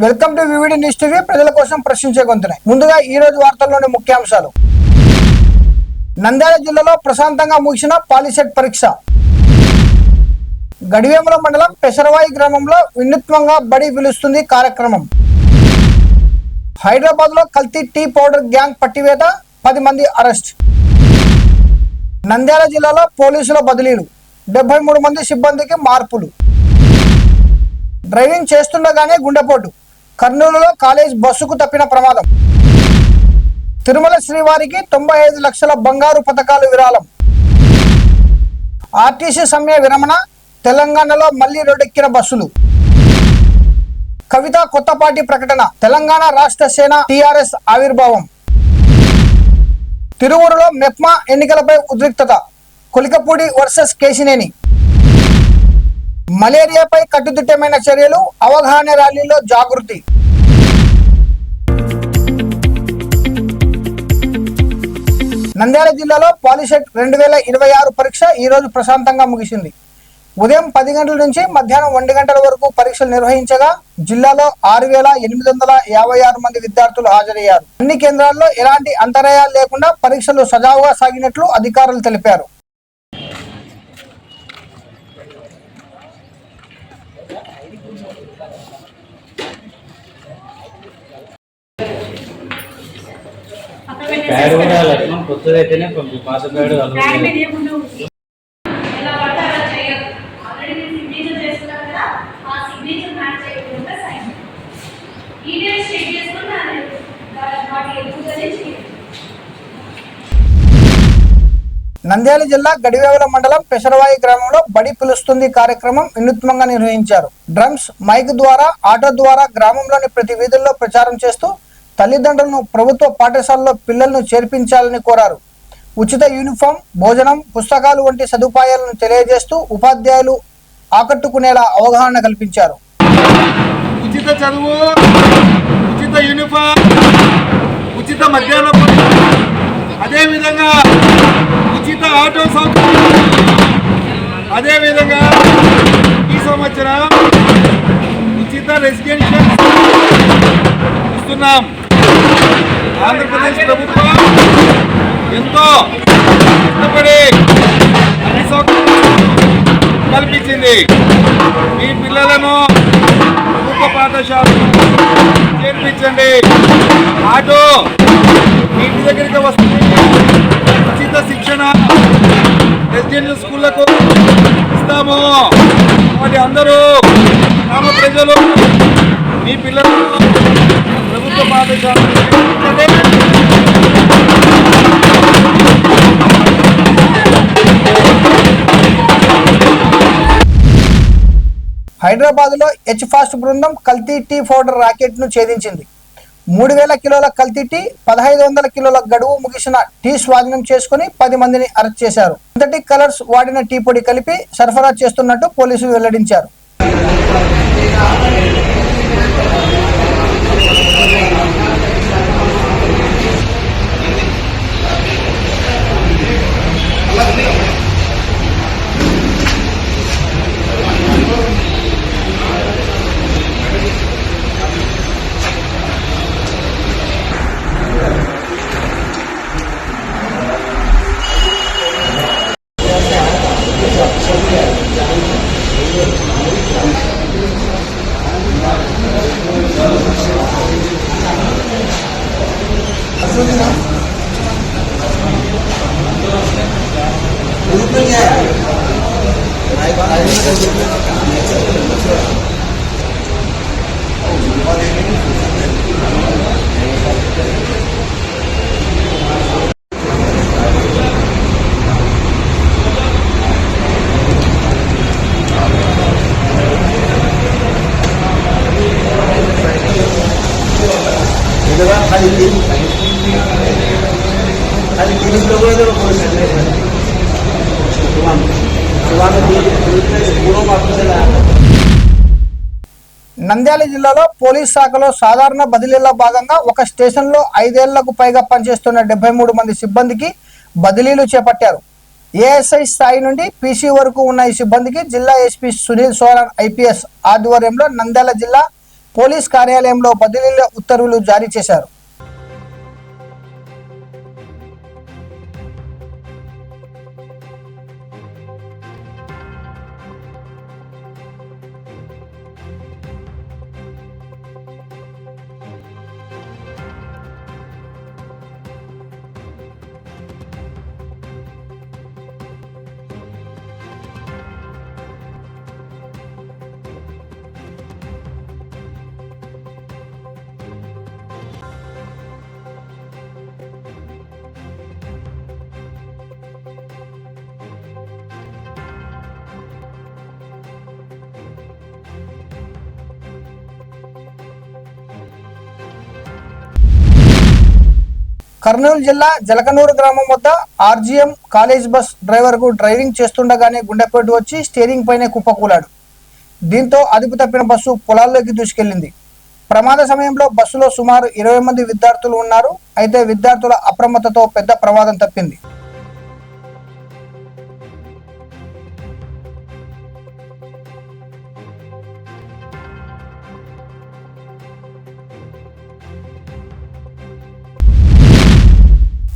Welcome to VVD news TV. ప్రజల కోసం ప్రశ్నించే గొంతునే. ముందుగా ఈ రోజు వార్తల్లోని ముఖ్యాంశాలు. నంద్యాల జిల్లాలో ప్రశాంతంగా ముగిసిన పాలిసెట్ పరీక్ష. గడివేముల మండలం పెసరవాయి గ్రామంలో వినూత్నంగా బడి పిలుస్తుంది కార్యక్రమం. హైదరాబాద్ లో కల్తీ టీ పౌడర్ గ్యాంగ్ పట్టివేత, 10 మంది అరెస్ట్. నంద్యాల జిల్లాలో పోలీసుల బదిలీలు, 73 మంది సిబ్బందికి మార్పులు. డ్రైవింగ్ చేస్తుండగానే గుండెపోటు, కర్నూలులో కాలేజ్ బస్సుకు తప్పిన ప్రమాదం. తిరుమల శ్రీవారికి 95 లక్షల బంగారు పథకాలు విరాళం. ఆర్టీసీ సమ్మె విరమణ, తెలంగాణలో మళ్లీ రోడ్డెక్కిన బస్సులు. కవిత కొత్త పార్టీ ప్రకటన, తెలంగాణ రాష్ట్ర సేన టీఆర్ఎస్ ఆవిర్భావం. తిరువురులో మెప్మా ఎన్నికలపై ఉద్రిక్తత, కొలికపూడి వర్సెస్ కేశినేని. మలేరియాపై కట్టుదిట్టమైన చర్యలు, అవగాహన ర్యాలీలో జాగృతి. నంద్యాల జిల్లాలో పాలిసెట్ 2026 పరీక్ష ఈ రోజు ప్రశాంతంగా ముగిసింది. ఉదయం 10 గంటల నుంచి మధ్యాహ్నం 1 గంటల వరకు పరీక్షలు నిర్వహించగా జిల్లాలో 6856 మంది విద్యార్థులు హాజరయ్యారు. అన్ని కేంద్రాల్లో ఎలాంటి అంతరాయాలు లేకుండా పరీక్షలు సజావుగా సాగినట్లు అధికారులు తెలిపారు. కొత్తదైతేనే పాత ప్యాడ్ నంద్యాల జిల్లా గడివేముల మండలం పెసరవాయి గ్రామంలో బడి పిలుస్తుంది కార్యక్రమం వినూత్నంగా నిర్వహించారు. డ్రమ్స్, మైక్ ద్వారా, ఆటో ద్వారా గ్రామంలోని ప్రతి వీధుల్లో ప్రచారం చేస్తూ తల్లిదండ్రులను ప్రభుత్వ పాఠశాలలో పిల్లలను చేర్పించాలని కోరారు. ఉచిత యూనిఫామ్, భోజనం, పుస్తకాలు వంటి సదుపాయాలను తెలియజేస్తూ ఉపాధ్యాయులు ఆకట్టుకునేలా అవగాహన కల్పించారు. ఉచిత చదువు, ఉచిత యూనిఫామ్, ఉచిత మధ్యాహ్నం, అదేవిధంగా ఉచిత ఆటో సౌకర్యం, అదేవిధంగా ఈ సంవత్సరం ఉచిత రెసిడెన్షియల్ ఇస్తున్నాం. ఆంధ్రప్రదేశ్ ప్రభుత్వం ఎంతో ఇష్టపడి అన్ని సౌకర్యాలు కల్పించింది. మీ పిల్లలను ప్రభుత్వ పాఠశాలను చేర్పించండి. ఆటో ఇంటి దగ్గరికి వస్తుంది. ఉచిత శిక్షణ రెసిడెన్షియల్ స్కూళ్లకు ఇస్తాము. కాబట్టి అందరూ గ్రామ ప్రజలు మీ పిల్లలను ప్రభుత్వ పాఠశాలను హైదరాబాద్ లో హెచ్-ఫాస్ట్ బృందం కల్తీ టీ పౌడర్ రాకెట్ ను ఛేదించింది. 3000 కిలోల కల్తీ టీ, 1500 కిలోల గడువు ముగిసిన టీ స్వాధీనం చేసుకుని 10 మందిని అరెస్ట్ చేశారు. సింథటిక్ కలర్స్ వాడిన టీ పొడి కలిపి సరఫరా చేస్తున్నట్టు పోలీసులు వెల్లడించారు. నంద్యాల జిల్లాలో పోలీస్ శాఖలో సాధారణ బదిలీలో భాగంగా ఒక స్టేషన్లో 5 ఏళ్లకు పైగా పనిచేస్తున్న 73 మంది సిబ్బందికి బదిలీలు చేపట్టారు. ఏఎస్ఐ స్థాయి నుండి పీసీ వరకు ఉన్న ఈ సిబ్బందికి జిల్లా ఎస్పీ సునీల్ సోరాన్ ఐపీఎస్ ఆధ్వర్యంలో నంద్యాల జిల్లా పోలీస్ కార్యాలయంలో బదిలీల ఉత్తర్వులు జారీ చేశారు. కర్నూలు జిల్లా జలకనూరు గ్రామం వద్ద ఆర్జీఎం కాలేజ్ బస్ డ్రైవర్కు డ్రైవింగ్ చేస్తుండగానే గుండెపోటు వచ్చి స్టీరింగ్ పైనే కుప్పకూలాడు. దీంతో అదుపు తప్పిన బస్సు పొలాల్లోకి దూసుకెళ్లింది. ప్రమాద సమయంలో బస్సులో సుమారు 20 మంది విద్యార్థులు ఉన్నారు. అయితే విద్యార్థుల అప్రమత్తతో పెద్ద ప్రమాదం తప్పింది.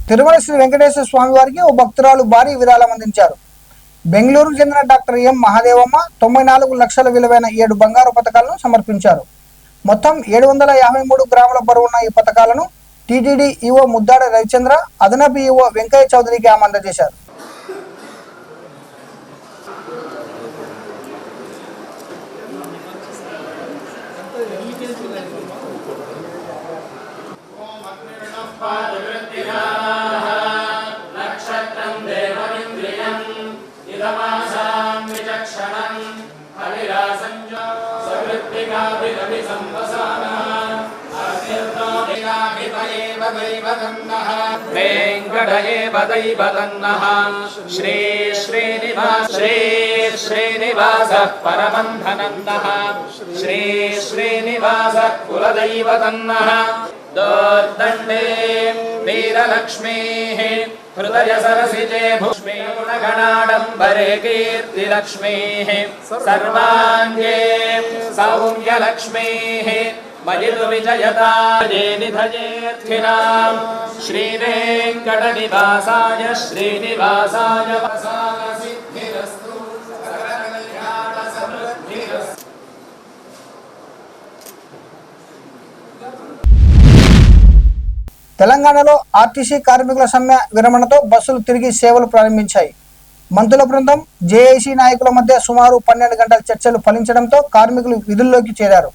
తిరుమల శ్రీ వెంకటేశ్వర స్వామి వారికి ఓ భక్తురాలు భారీ విరాళం అందించారు. బెంగళూరుకు చెందిన డాక్టర్ ఎం మహాదేవమ్మ 94 లక్షల విలువైన 7 బంగారు పథకాలను సమర్పించారు. మొత్తం 753 గ్రాముల బరువున్న ఈ పథకాలను టీటీడీ ఈవో ముద్దాడ రవిచంద్ర, అదనపు ఈవో వెంకయ్య చౌదరికి ఆమె అందజేశారు. वेङ्कटयेवदैवतन्नः श्री श्रीनिवासः परमन्धनन्दः श्री श्रीनिवासः कुलदैवतन्नः दोर्दण्डे वीरलक्ष्मीः हृदय सरसिजे भूष्मे गुणगणाडम्बरे कीर्तिलक्ष्मीः सर्वाङ्गे सौम्यलक्ष्मीः मयितु विजयताये निधयेऽर्थिनां श्रीवेङ्कटनिवासाय श्रीनिवासाय सिद्धिरस्तु सकलकल्याण समृद्धिरस्तु। తెలంగాణలో ఆర్టీసీ కార్మికుల సమ్మె విరమణతో బస్సులు తిరిగి సేవలు ప్రారంభించాయి. మంత్రుల బృందం, జేఏసీ నాయకుల మధ్య సుమారు 12 గంటల చర్చలు ఫలించడంతో కార్మికులు విధుల్లోకి చేరారు.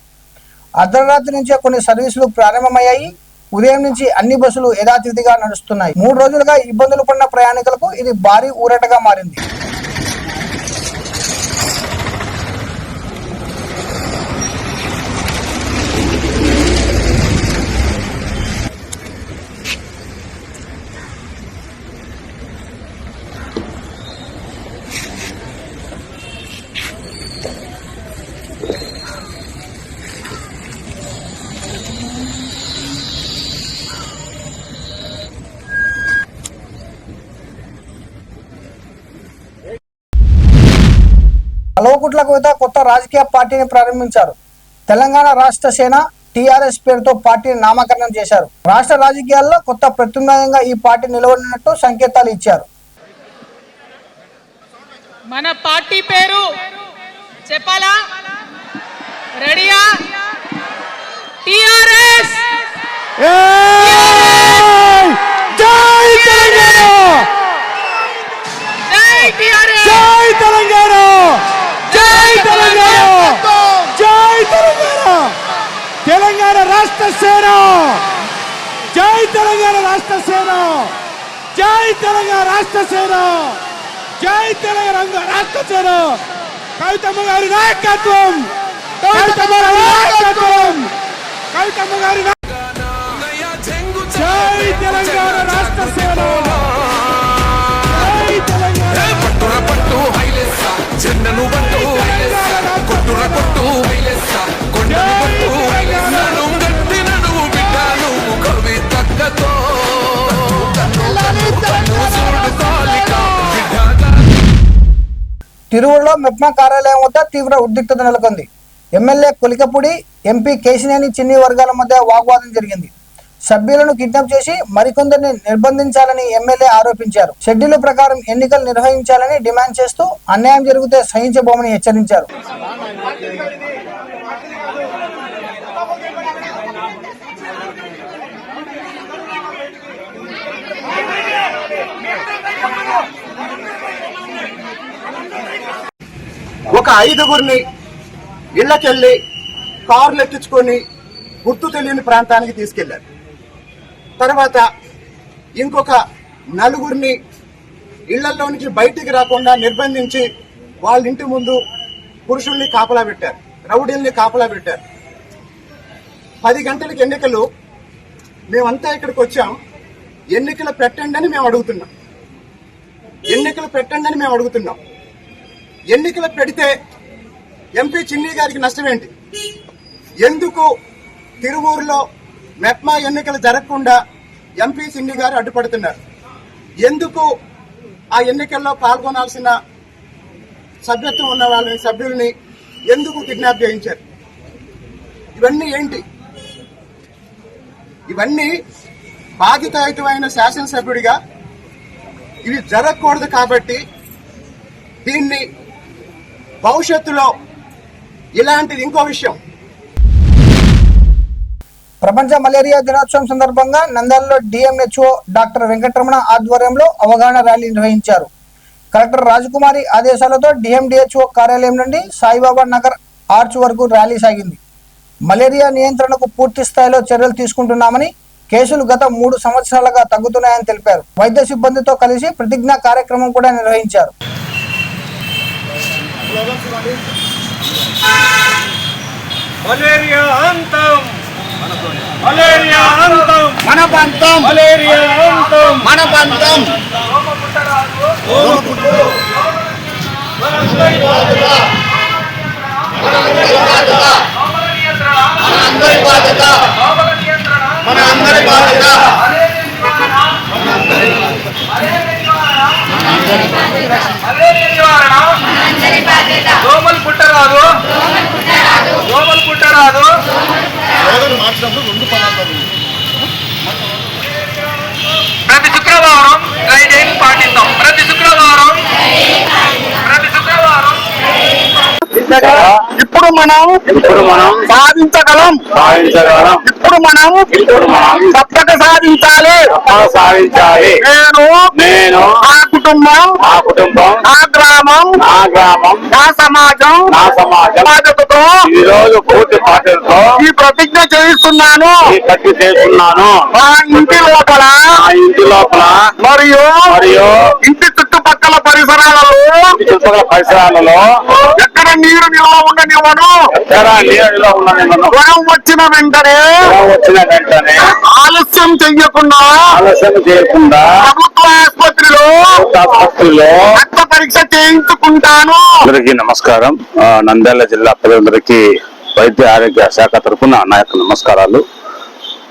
అర్ధరాత్రి నుంచే కొన్ని సర్వీసులు ప్రారంభమయ్యాయి. ఉదయం నుంచి అన్ని బస్సులు యథాతిథిగా నడుస్తున్నాయి. 3 రోజులుగా ఇబ్బందులు పడిన ప్రయాణికులకు ఇది భారీ ఊరటగా మారింది. కల్వకుట్ల కవిత కొత్త రాజకీయ పార్టీని ప్రారంభించారు. తెలంగాణ రాష్ట్ర సేన టీఆర్ఎస్ పేరుతో పార్టీని నామకరణం చేశారు. రాష్ట్ర రాజకీయాల్లో కొత్త ప్రత్యామ్నాయంగా ఈ పార్టీ నిలవనున్నట్టు సంకేతాలు ఇచ్చారు. మన పార్టీ పేరు చెప్పాలా? రెడీయా? టీఆర్ఎస్. జై తెలంగాణ! జై టీఆర్ఎస్! జై తెలంగాణ! జై తెలంగాణ! జై తెలంగాణ! తెలంగాణ రాష్ట్ర సేన! జై తెలంగాణ రాష్ట్ర సేన! జై తెలంగాణ రాష్ట్ర సేన! జై తెలంగాణ రాష్ట్ర సేన! కవితమ్మ గారి నాయకత్వం! కవితమ్మ గారి నాయకత్వం! కవితమ్మ గారి జై తెలంగాణ రాష్ట్ర సేన! జై తెలంగాణ! పట్టుర పట్టు హైలెస్స జెండను పట్టు కొట్టుర కొట్టు హైలెస్స కొండను పట్టు నడు గట్టి నడు బిడ్డను కవి తక్కతో తిరువురులో మెప్మా కార్యాలయం వద్ద తీవ్ర ఉద్రిక్తత నెలకొంది. ఎమ్మెల్యే కొలికపూడి, ఎంపీ కేశినేని చిన్ని వర్గాల మధ్య వాగ్వాదం జరిగింది. సభ్యులను కిడ్నాప్ చేసి మరికొందరిని నిర్బంధించాలని ఎమ్మెల్యే ఆరోపించారు. షెడ్యూల్ ప్రకారం ఎన్నికలు నిర్వహించాలని డిమాండ్ చేస్తూ అన్యాయం జరిగితే సహించబోమని హెచ్చరించారు. ఒక 5గురిని ఇళ్లకెళ్ళి కార్లు ఎక్కించుకొని గుర్తు తెలియని ప్రాంతానికి తీసుకెళ్లారు. తర్వాత ఇంకొక 4గురిని ఇళ్లలో నుంచి బయటికి రాకుండా నిర్బంధించి వాళ్ళ ఇంటి ముందు పురుషుల్ని కాపలా పెట్టారు, రౌడీల్ని కాపలా పెట్టారు. 10 గంటలకు ఎన్నికలు, మేమంతా ఇక్కడికి వచ్చాం. ఎన్నికలు పెట్టండి అని మేము అడుగుతున్నాం. ఎన్నికలు పెడితే ఎంపీ చిన్ని గారికి నష్టం ఏంటి? ఎందుకు తిరువూరులో మెప్మా ఎన్నికలు జరగకుండా ఎంపీ చిన్ని గారు అడ్డుపడుతున్నారు? ఎందుకు ఆ ఎన్నికల్లో పాల్గొనాల్సిన సభ్యత్వం ఉన్న వాళ్ళని, సభ్యుల్ని ఎందుకు కిడ్నాప్ చేయించారు? ఇవన్నీ ఏంటి? ఇవన్నీ బాధ్యతాయుతమైన శాసనసభ్యుడిగా ఇవి జరగకూడదు. కాబట్టి దీన్ని భవిష్యత్తులో ఇలాంటిది ఇంకో విషయం. ప్రపంచ మలేరియా దినోత్సవం సందర్భంగా నంద్యాలలో డిఎంహెచ్ఓ డాక్టర్ వెంకటరమణ ఆధ్వర్యంలో అవగాహన ర్యాలీ నిర్వహించారు. కలెక్టర్ రాజకుమారి ఆదేశాలతో డిఎండిహెచ్ఓ కార్యాలయం నుండి సాయిబాబా నగర్ ఆర్చ్ వరకు ర్యాలీ సాగింది. మలేరియా నియంత్రణకు పూర్తి స్థాయిలో చర్యలు తీసుకుంటున్నామని, కేసులు గత 3 సంవత్సరాలుగా తగ్గుతున్నాయని తెలిపారు. వైద్య సిబ్బందితో కలిసి ప్రతిజ్ఞా కార్యక్రమం కూడా నిర్వహించారు. మలేరియా అంతం, మలేరియా అంతం, మన పంతం, మలేరియా అంతం, మన పంతం. దోమలు పుట్టరాదు. ప్రతి శుక్రవారం గైడెన్స్ పాటిద్దాం. ఇప్పుడు మనం సాధించగలం. ఇప్పుడు మనం తప్పక సాధించాలి. నేను ఆ కుటుంబం, ఆ గ్రామం, నా సమాజం బాధ్యతతో ఈరోజు పూర్తి బాధ్యతతో ఈ ప్రతిజ్ఞ చేయిస్తున్నాను. మా ఇంటి లోపల మరియు ఇంటి చుట్టుపక్కల పరిసరాలలో ఎక్కడ నీరు నిల్వ ఉండనివ్వను. జ్వరం వచ్చిన వెంటనే ఆలస్యం చెయ్యకుండా ప్రభుత్వ ఆసుపత్రిలో రక్త పరీక్ష చేయించుకుంటాను. అందరికీ నమస్కారం. నంద్యాల జిల్లా ప్రజలందరికీ వైద్య ఆరోగ్య శాఖ తరఫున నా యొక్క నమస్కారాలు.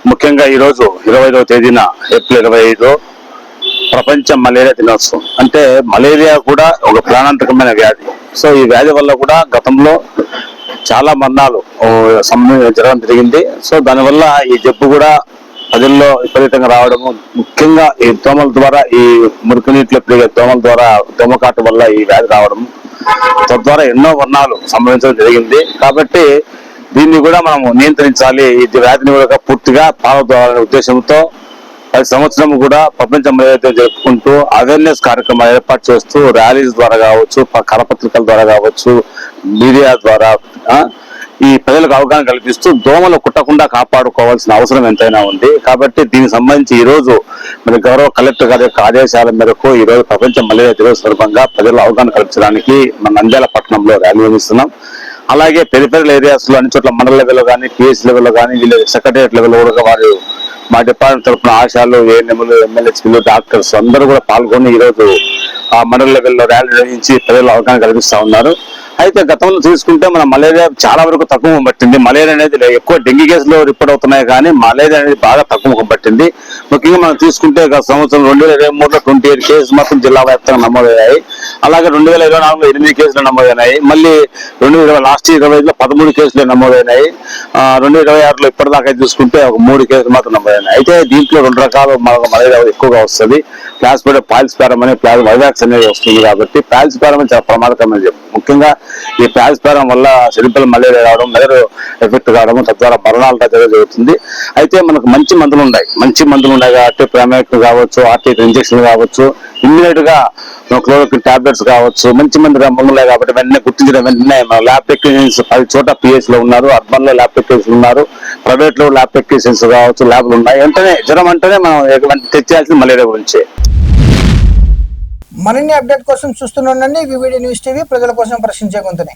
ముఖ్యంగా ఈరోజు 25వ తేదీన ఏప్రిల్ 25 ప్రపంచ మలేరియా దినోత్సవం. అంటే మలేరియా కూడా ఒక ప్రాణాంతకమైన వ్యాధి. సో ఈ వ్యాధి వల్ల కూడా గతంలో చాలా మరణాలు జరగడం జరిగింది. సో దానివల్ల ఈ జబ్బు కూడా ప్రజల్లో విపరీతంగా రావడము, ముఖ్యంగా ఈ దోమల ద్వారా, ఈ మురికి నీటిలో పెరిగే దోమల ద్వారా, దోమకాటు వల్ల ఈ వ్యాధి రావడము, తద్వారా ఎన్నో మరణాలు సంభవించడం జరిగింది. కాబట్టి దీన్ని కూడా మనము నియంత్రించాలి, ఈ వ్యాధిని కూడా పూర్తిగా పాల్గొనాలనే ఉద్దేశంతో ప్రతి సంవత్సరం కూడా ప్రపంచ మలేరియా దినం జరుపుకుంటూ అవేర్నెస్ కార్యక్రమాలు ఏర్పాటు చేస్తూ ర్యాలీస్ ద్వారా కావచ్చు, కరపత్రికల ద్వారా కావచ్చు, మీడియా ద్వారా ఈ ప్రజలకు అవగాహన కల్పిస్తూ దోమలు కుట్టకుండా కాపాడుకోవాల్సిన అవసరం ఎంతైనా ఉంది. కాబట్టి దీనికి సంబంధించి ఈ రోజు మన గౌరవ కలెక్టర్ గారి యొక్క ఆదేశాల మేరకు ఈ రోజు ప్రపంచ మలేరియా దినోత్సవం సందర్భంగా ప్రజలు అవగాహన కల్పించడానికి మన నంద్యాల పట్టణంలో ర్యాలీ నిర్వహిస్తున్నాం. అలాగే పెరిఫెరల్ ఏరియాస్ లో అన్ని చోట్ల మండల లెవెల్లో కానీ, పిఎస్ లెవెల్లో కానీ, వీళ్ళ సెక్రటరియట్ లెవెల్లో కూడా వారు మా డిపార్ట్మెంట్ తరఫున ఆశాలు, ఏఎన్ఎంలు, ఎమ్మెల్యేలు, డాక్టర్స్ అందరూ కూడా పాల్గొని ఈ రోజు ఆ మండల లెవెల్లో ర్యాలీ నిర్వహించి ప్రజలు అవగాహన కల్పిస్తా ఉన్నారు. అయితే గతంలో తీసుకుంటే మన మలేరియా చాలా వరకు తక్కువ పట్టింది. మలేరియా అనేది ఎక్కువ డెంగీ కేసులు రిపోర్ట్ అవుతున్నాయి, కానీ మలేరియా అనేది బాగా తక్కువ పట్టింది. ముఖ్యంగా మనం తీసుకుంటే గత సంవత్సరం 2023లో 28 కేసులు మాత్రం జిల్లా వ్యాప్తంగా నమోదయ్యాయి. అలాగే 2024లో 8 కేసులు నమోదైనాయి. మళ్ళీ 2025లో 13 కేసులు నమోదైనాయి. 2026లో ఇప్పటిదాకా చూసుకుంటే ఒక 3 కేసులు మాత్రం నమోదైనాయి. అయితే దీంట్లో 2 రకాల మలేరియా ఎక్కువగా వస్తుంది. ప్లాస్మోడియం పాల్సిపారం అనే వైవాక్స్ అనేది వస్తుంది. కాబట్టి పాల్సిపారం చాలా ప్రమాదకరమైన చెప్పు. ముఖ్యంగా ఈ పాల్సిపారం వల్ల సెరిబ్రల్ మలేరియా రావడం, మెదడు ఎఫెక్ట్ కావడం, తద్వారా మరణాలు జరుగుతుంది. అయితే మనకు మంచి మందులు ఉన్నాయి కాబట్టి ప్రైమేట్ కావచ్చు, ఆర్టీ ఇంజక్షన్ కావచ్చు, ఇమ్మీడియట్ గా క్లోరోక్విన్ టాబ్లెట్స్ కావచ్చు, మంచి మందులు ఉన్నాయి. కాబట్టి వెంటనే గుర్తించడం, వెంటనే ల్యాబ్ టెక్నీషియన్స్ 10 చోట పిహెచ్ లో ఉన్నారు, అర్బన్ లో ల్యాబ్ టెక్నీషియన్స్ ఉన్నారు, ప్రైవేట్ లో ల్యాబ్ టెక్నీషియన్స్ కావచ్చు, ల్యాబ్లు ఉన్నాయి. వెంటనే జ్వరం అంటేనే మనం తెచ్చేయాల్సింది మలేరియా గురించి. మరిన్ని అప్డేట్ కోసం చూస్తూనే ఉండండి వివిడి న్యూస్ టీవీ, ప్రజల కోసం ప్రశ్నించే గొంతుని.